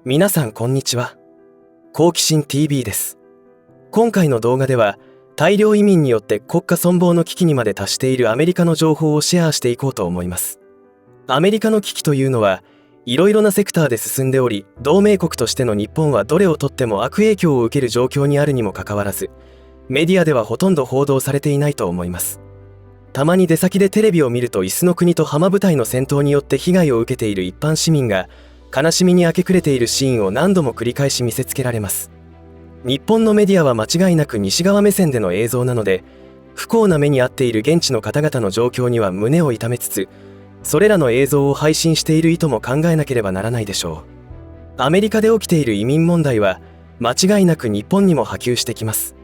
皆さんこんにちは。好奇心 TV です。今回の動画では大量移民によって国家存亡の危機にまで達しているアメリカの情報をシェアしていこうと思います。アメリカの危機というのはいろいろなセクターで進んでおり、同盟国としての日本はどれをとっても悪影響を受ける状況にあるにもかかわらず、メディアではほとんど報道されていないと思います。たまに出先でテレビを見ると、椅子の国と浜部隊の戦闘によって被害を受けている一般市民が悲しみに明け暮れているシーンを何度も繰り返し見せつけられます。日本のメディアは間違いなく西側目線での映像なので、不幸な目に遭っている現地の方々の状況には胸を痛めつつ、それらの映像を配信している意図も考えなければならないでしょう。アメリカで起きている移民問題は間違いなく日本にも波及してきます。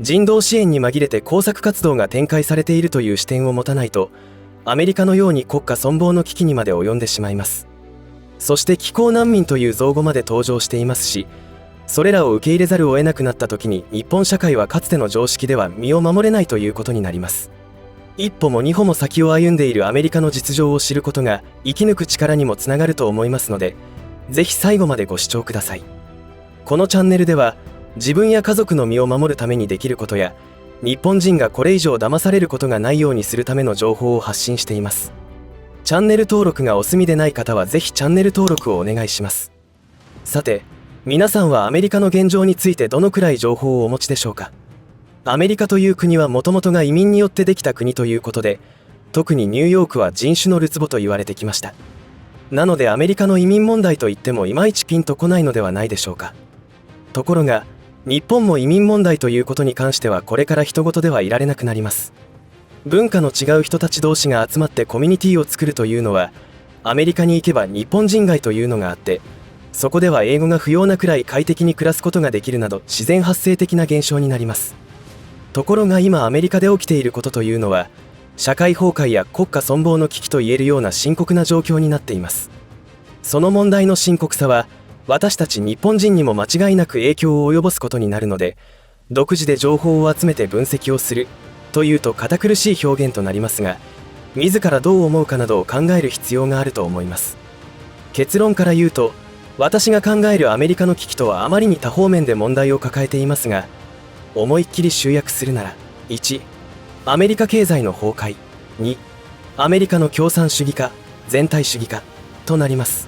人道支援に紛れて工作活動が展開されているという視点を持たないと、アメリカのように国家存亡の危機にまで及んでしまいます。そして気候難民という造語まで登場していますし、それらを受け入れざるを得なくなった時に、日本社会はかつての常識では身を守れないということになります。一歩も二歩も先を歩んでいるアメリカの実情を知ることが生き抜く力にもつながると思いますので、ぜひ最後までご視聴ください。このチャンネルでは自分や家族の身を守るためにできることや、日本人がこれ以上騙されることがないようにするための情報を発信しています。チャンネル登録がお済みでない方はぜひチャンネル登録をお願いします。さて、皆さんはアメリカの現状についてどのくらい情報をお持ちでしょうか。アメリカという国はもともとが移民によってできた国ということで、特にニューヨークは人種のるつぼと言われてきました。なのでアメリカの移民問題といってもいまいちピンとこないのではないでしょうか。ところが日本も移民問題ということに関してはこれから人事ではいられなくなります。文化の違う人たち同士が集まってコミュニティを作るというのは、アメリカに行けば日本人街というのがあって、そこでは英語が不要なくらい快適に暮らすことができるなど自然発生的な現象になります。ところが今アメリカで起きていることというのは、社会崩壊や国家存亡の危機といえるような深刻な状況になっています。その問題の深刻さは私たち日本人にも間違いなく影響を及ぼすことになるので、独自で情報を集めて分析をするというと堅苦しい表現となりますが、自らどう思うかなどを考える必要があると思います。結論から言うと、私が考えるアメリカの危機とはあまりに多方面で問題を抱えていますが、思いっきり集約するなら、1、アメリカ経済の崩壊、2、アメリカの共産主義化、全体主義化となります。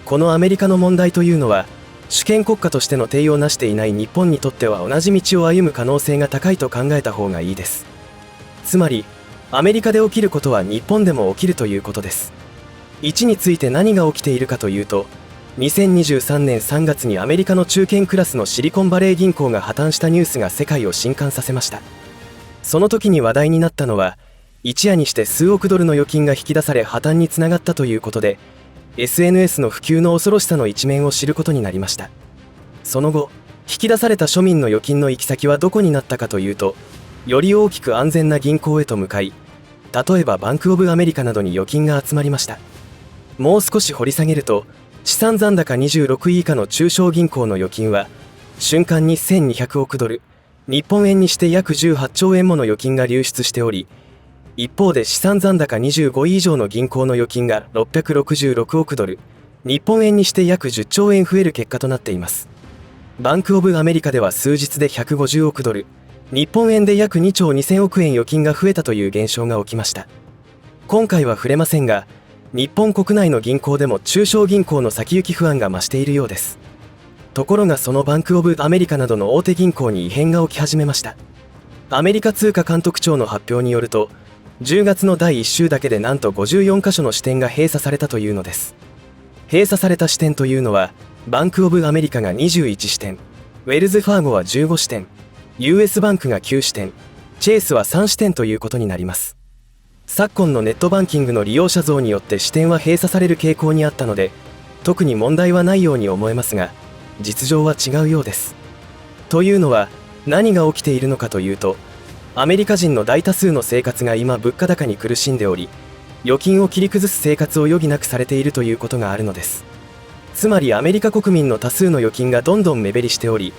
このアメリカの問題というのは、主権国家としての体を成していない日本にとっては同じ道を歩む可能性が高いと考えた方がいいです。つまり、アメリカで起きることは日本でも起きるということです。1について何が起きているかというと、2023年3月にアメリカの中堅クラスのシリコンバレー銀行が破綻したニュースが世界を震撼させました。その時に話題になったのは、一夜にして数億ドルの預金が引き出され破綻につながったということで、SNS の普及の恐ろしさの一面を知ることになりました。その後、引き出された庶民の預金の行き先はどこになったかというと、より大きく安全な銀行へと向かい、例えばバンクオブアメリカなどに預金が集まりました。もう少し掘り下げると、資産残高26位以下の中小銀行の預金は瞬間に1200億ドル、日本円にして約18兆円もの預金が流出しており、一方で資産残高25位以上の銀行の預金が666億ドル、日本円にして約10兆円増える結果となっています。バンクオブアメリカでは数日で150億ドル、日本円で約2兆2000億円預金が増えたという現象が起きました。今回は触れませんが、日本国内の銀行でも中小銀行の先行き不安が増しているようです。ところがそのバンクオブアメリカなどの大手銀行に異変が起き始めました。アメリカ通貨監督庁の発表によると、10月の第1週だけでなんと54カ所の支店が閉鎖されたというのです。閉鎖された支店というのは、バンクオブアメリカが21支店、ウェルズファーゴは15支店、US バンクが9支店、チェイスは3支店ということになります。昨今のネットバンキングの利用者増によって支店は閉鎖される傾向にあったので、特に問題はないように思えますが、実情は違うようです。というのは、何が起きているのかというと、アメリカ人の大多数の生活が今物価高に苦しんでおり、預金を切り崩す生活を余儀なくされているということがあるのです。つまりアメリカ国民の多数の預金がどんどん目減りしており、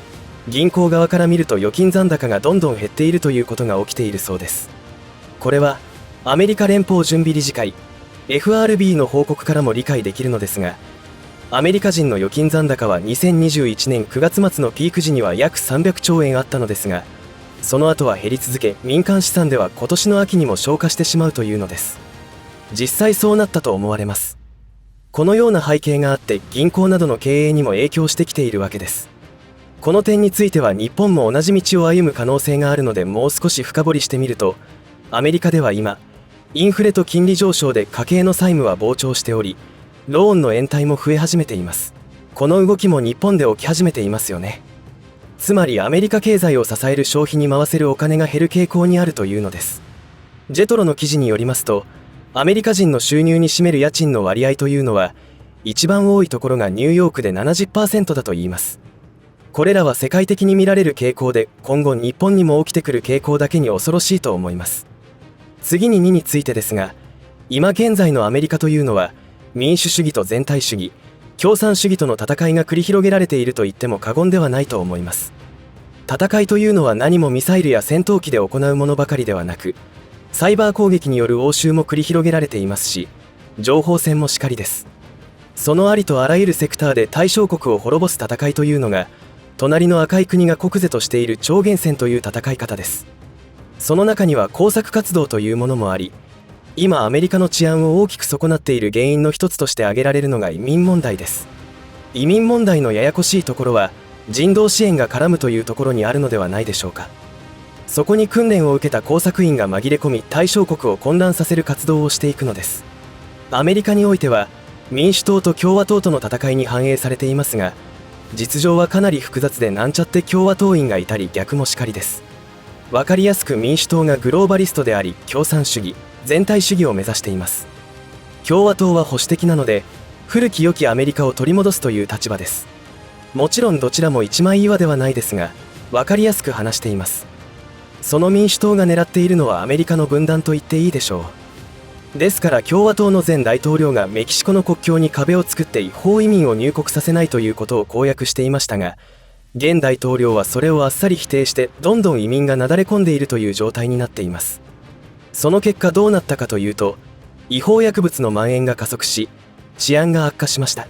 銀行側から見ると預金残高がどんどん減っているということが起きているそうです。これはアメリカ連邦準備理事会 FRB の報告からも理解できるのですが、アメリカ人の預金残高は2021年9月末のピーク時には約300兆円あったのですが、その後は減り続け、民間資産では今年の秋にも消化してしまうというのです。実際そうなったと思われます。このような背景があって銀行などの経営にも影響してきているわけです。この点については日本も同じ道を歩む可能性があるので、もう少し深掘りしてみると、アメリカでは今インフレと金利上昇で家計の債務は膨張しており、ローンの延滞も増え始めています。この動きも日本で起き始めていますよね。つまりアメリカ経済を支える消費に回せるお金が減る傾向にあるというのです。ジェトロの記事によりますと、アメリカ人の収入に占める家賃の割合というのは、一番多いところがニューヨークで 70% だといいます。これらは世界的に見られる傾向で、今後日本にも起きてくる傾向だけに恐ろしいと思います。次に2についてですが、今現在のアメリカというのは民主主義と全体主義、共産主義との戦いが繰り広げられていると言っても過言ではないと思います。戦いというのは何もミサイルや戦闘機で行うものばかりではなく、サイバー攻撃による応酬も繰り広げられていますし、情報戦もしかりです。そのありとあらゆるセクターで対象国を滅ぼす戦いというのが、隣の赤い国が国是としている超限戦という戦い方です。その中には工作活動というものもあり、今アメリカの治安を大きく損なっている原因の一つとして挙げられるのが移民問題です。移民問題のややこしいところは、人道支援が絡むというところにあるのではないでしょうか。そこに訓練を受けた工作員が紛れ込み、対象国を混乱させる活動をしていくのです。アメリカにおいては民主党と共和党との戦いに反映されていますが、実情はかなり複雑で、なんちゃって共和党員がいたり逆もしかりです。わかりやすく民主党がグローバリストであり、共産主義、全体主義を目指しています。共和党は保守的なので、古き良きアメリカを取り戻すという立場です。もちろんどちらも一枚岩ではないですが、わかりやすく話しています。その民主党が狙っているのはアメリカの分断と言っていいでしょう。ですから共和党の前大統領がメキシコの国境に壁を作って違法移民を入国させないということを公約していましたが、現大統領はそれをあっさり否定して、どんどん移民がなだれ込んでいるという状態になっています。その結果どうなったかというと、違法薬物の蔓延が加速し、治安が悪化しました。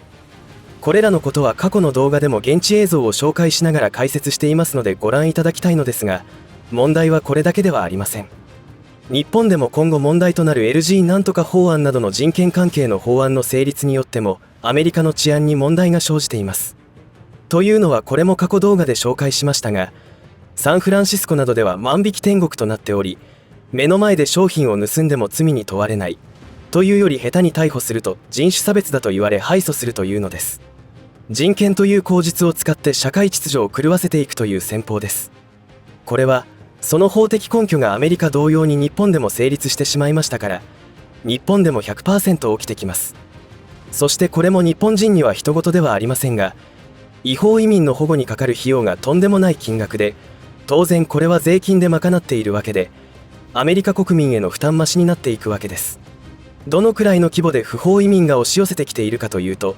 これらのことは過去の動画でも現地映像を紹介しながら解説していますのでご覧いただきたいのですが、問題はこれだけではありません。日本でも今後問題となる LG なんとか法案などの人権関係の法案の成立によっても、アメリカの治安に問題が生じています。というのは、これも過去動画で紹介しましたが、サンフランシスコなどでは万引き天国となっており、目の前で商品を盗んでも罪に問われない、というより下手に逮捕すると人種差別だと言われ敗訴するというのです。人権という口実を使って社会秩序を狂わせていくという戦法です。これはその法的根拠がアメリカ同様に日本でも成立してしまいましたから、日本でも 100% 起きてきます。そしてこれも日本人には人事ではありませんが、違法移民の保護にかかる費用がとんでもない金額で、当然これは税金で賄っているわけで、アメリカ国民への負担増しになっていくわけです。どのくらいの規模で不法移民が押し寄せてきているかというと、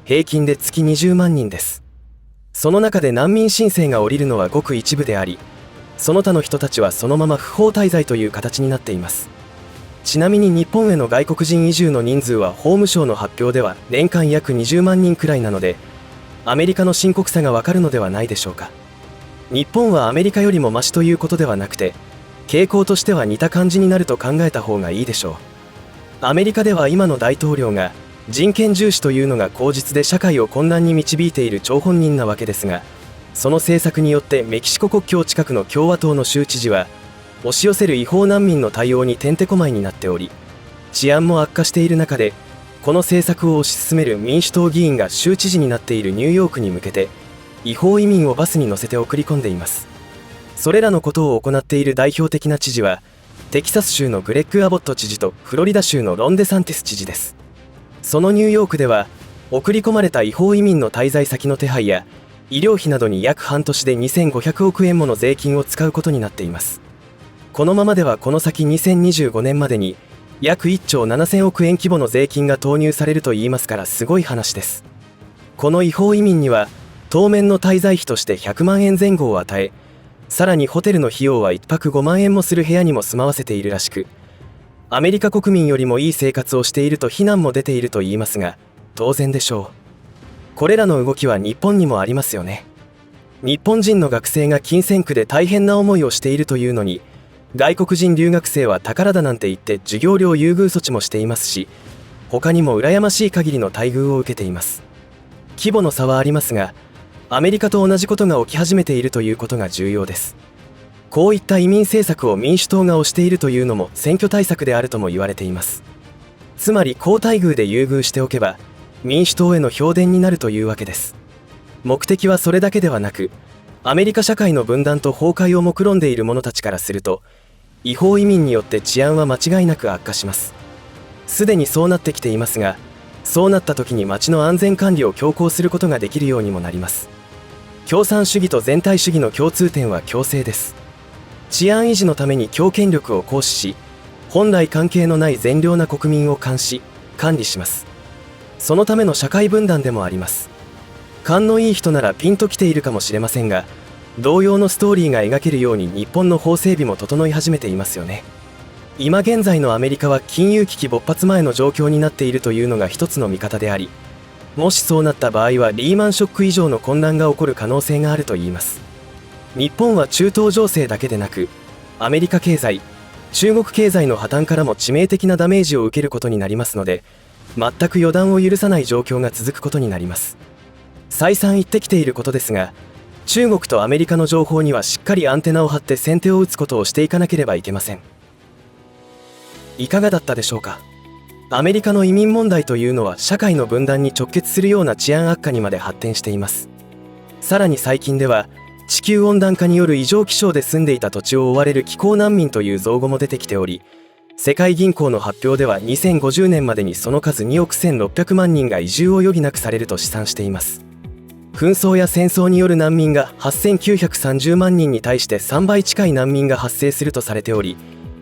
平均で月20万人です。その中で難民申請が下りるのはごく一部であり、その他の人たちはそのまま不法滞在という形になっています。ちなみに日本への外国人移住の人数は法務省の発表では年間約20万人くらいなので、アメリカの深刻さがわかるのではないでしょうか。日本はアメリカよりもマシということではなくて、傾向としては似た感じになると考えた方がいいでしょう。アメリカでは今の大統領が人権重視というのが口実で社会を混乱に導いている張本人なわけですが、その政策によってメキシコ国境近くの共和党の州知事は押し寄せる違法難民の対応にてんてこまいになっており、治安も悪化している中で、この政策を推し進める民主党議員が州知事になっているニューヨークに向けて違法移民をバスに乗せて送り込んでいます。それらのことを行っている代表的な知事はテキサス州のグレッグ・アボット知事とフロリダ州のロン・デサンティス知事です。そのニューヨークでは送り込まれた違法移民の滞在先の手配や医療費などに約半年で2500億円もの税金を使うことになっています。このままではこの先2025年までに約1兆7000億円規模の税金が投入されると言いますから、すごい話です。この違法移民には当面の滞在費として100万円前後を与え、さらにホテルの費用は1泊5万円もする部屋にも住まわせているらしく、アメリカ国民よりもいい生活をしていると非難も出ていると言いますが、当然でしょこれらの動きは日本にもありますよね。日本人の学生が金銭区で大変な思いをしているというのに、外国人留学生は宝だなんて言って授業料優遇措置もしていますし、他にも羨ましい限りの待遇を受けています。規模の差はありますが、アメリカと同じことが起き始めているということが重要です。こういった移民政策を民主党が推しているというのも選挙対策であるとも言われています。つまり好待遇で優遇しておけば民主党への票田になるというわけです。目的はそれだけではなく、アメリカ社会の分断と崩壊を目論んでいる者たちからすると、違法移民によって治安は間違いなく悪化します。すでにそうなってきていますが、そうなった時に街の安全管理を強行することができるようにもなります。共産主義と全体主義の共通点は共生です。治安維持のために強権力を行使し、本来関係のない善良な国民を監視・管理します。そのための社会分断でもあります。勘のいい人ならピンときているかもしれませんが、同様のストーリーが描けるように日本の法整備も整い始めていますよね。今現在のアメリカは金融危機勃発前の状況になっているというのが一つの見方であり、もしそうなった場合はリーマンショック以上の混乱が起こる可能性があるといいます。日本は中東情勢だけでなく、アメリカ経済、中国経済の破綻からも致命的なダメージを受けることになりますので、全く予断を許さない状況が続くことになります。再三言ってきていることですが、中国とアメリカの情報にはしっかりアンテナを張って先手を打つことをしていかなければいけません。いかがだったでしょうか。アメリカの移民問題というのは社会の分断に直結するような治安悪化にまで発展しています。さらに最近では地球温暖化による異常気象で住んでいた土地を追われる気候難民という造語も出てきており、世界銀行の発表では2050年までにその数2億1600万人が移住を余儀なくされると試算しています。紛争や戦争による難民が8930万人に対して3倍近い難民が発生するとされており、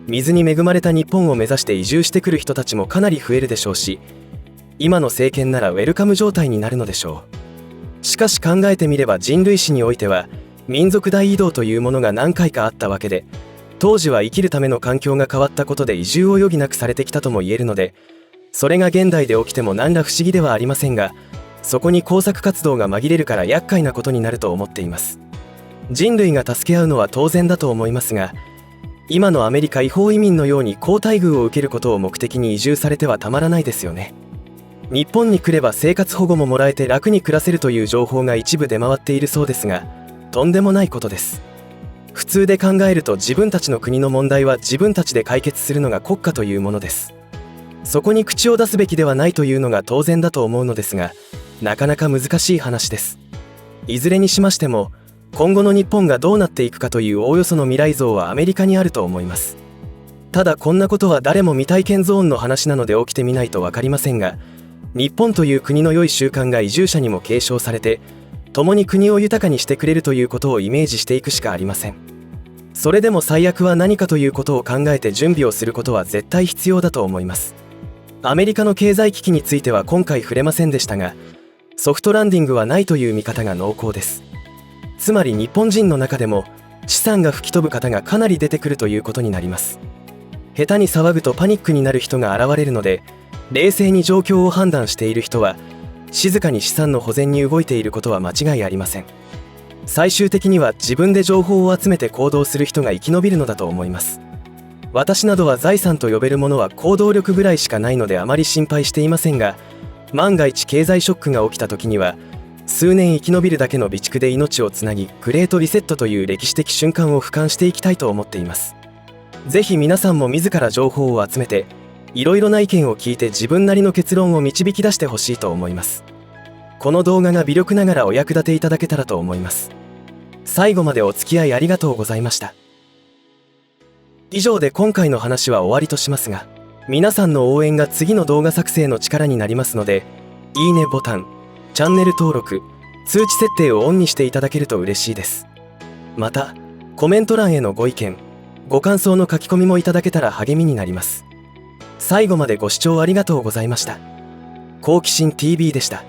水に恵まれた日本を目指して移住してくる人たちもかなり増えるでしょうし、今の政権ならウェルカム状態になるのでしょう。しかし考えてみれば人類史においては民族大移動というものが何回かあったわけで、当時は生きるための環境が変わったことで移住を余儀なくされてきたとも言えるので、それが現代で起きても何ら不思議ではありませんが、そこに工作活動が紛れるから厄介なことになると思っています。人類が助け合うのは当然だと思いますが、今のアメリカ違法移民のように好待遇を受けることを目的に移住されてはたまらないですよね。日本に来れば生活保護ももらえて楽に暮らせるという情報が一部出回っているそうですが、とんでもないことです。普通で考えると自分たちの国の問題は自分たちで解決するのが国家というものです。そこに口を出すべきではないというのが当然だと思うのですが、なかなか難しい話です。いずれにしましても、今後の日本がどうなっていくかというおおよその未来像はアメリカにあると思います。ただこんなことは誰も未体験ゾーンの話なので起きてみないと分かりませんが、日本という国の良い習慣が移住者にも継承されて、共に国を豊かにしてくれるということをイメージしていくしかありません。それでも最悪は何かということを考えて準備をすることは絶対必要だと思います。アメリカの経済危機については今回触れませんでしたが、ソフトランディングはないという見方が濃厚です。つまり日本人の中でも資産が吹き飛ぶ方がかなり出てくるということになります。下手に騒ぐとパニックになる人が現れるので、冷静に状況を判断している人は静かに資産の保全に動いていることは間違いありません。最終的には自分で情報を集めて行動する人が生き延びるのだと思います。私などは財産と呼べるものは行動力ぐらいしかないのであまり心配していませんが、万が一経済ショックが起きた時には数年生き延びるだけの備蓄で命をつなぎ、グレートリセットという歴史的瞬間を俯瞰していきたいと思っています。ぜひ皆さんも自ら情報を集めて、いろいろな意見を聞いて自分なりの結論を導き出してほしいと思います。この動画が微力ながらお役立ていただけたらと思います。最後までお付き合いありがとうございました。以上で今回の話は終わりとしますが、皆さんの応援が次の動画作成の力になりますので、いいねボタン、チャンネル登録、通知設定をオンにしていただけると嬉しいです。また、コメント欄へのご意見、ご感想の書き込みもいただけたら励みになります。最後までご視聴ありがとうございました。好奇心 TV でした。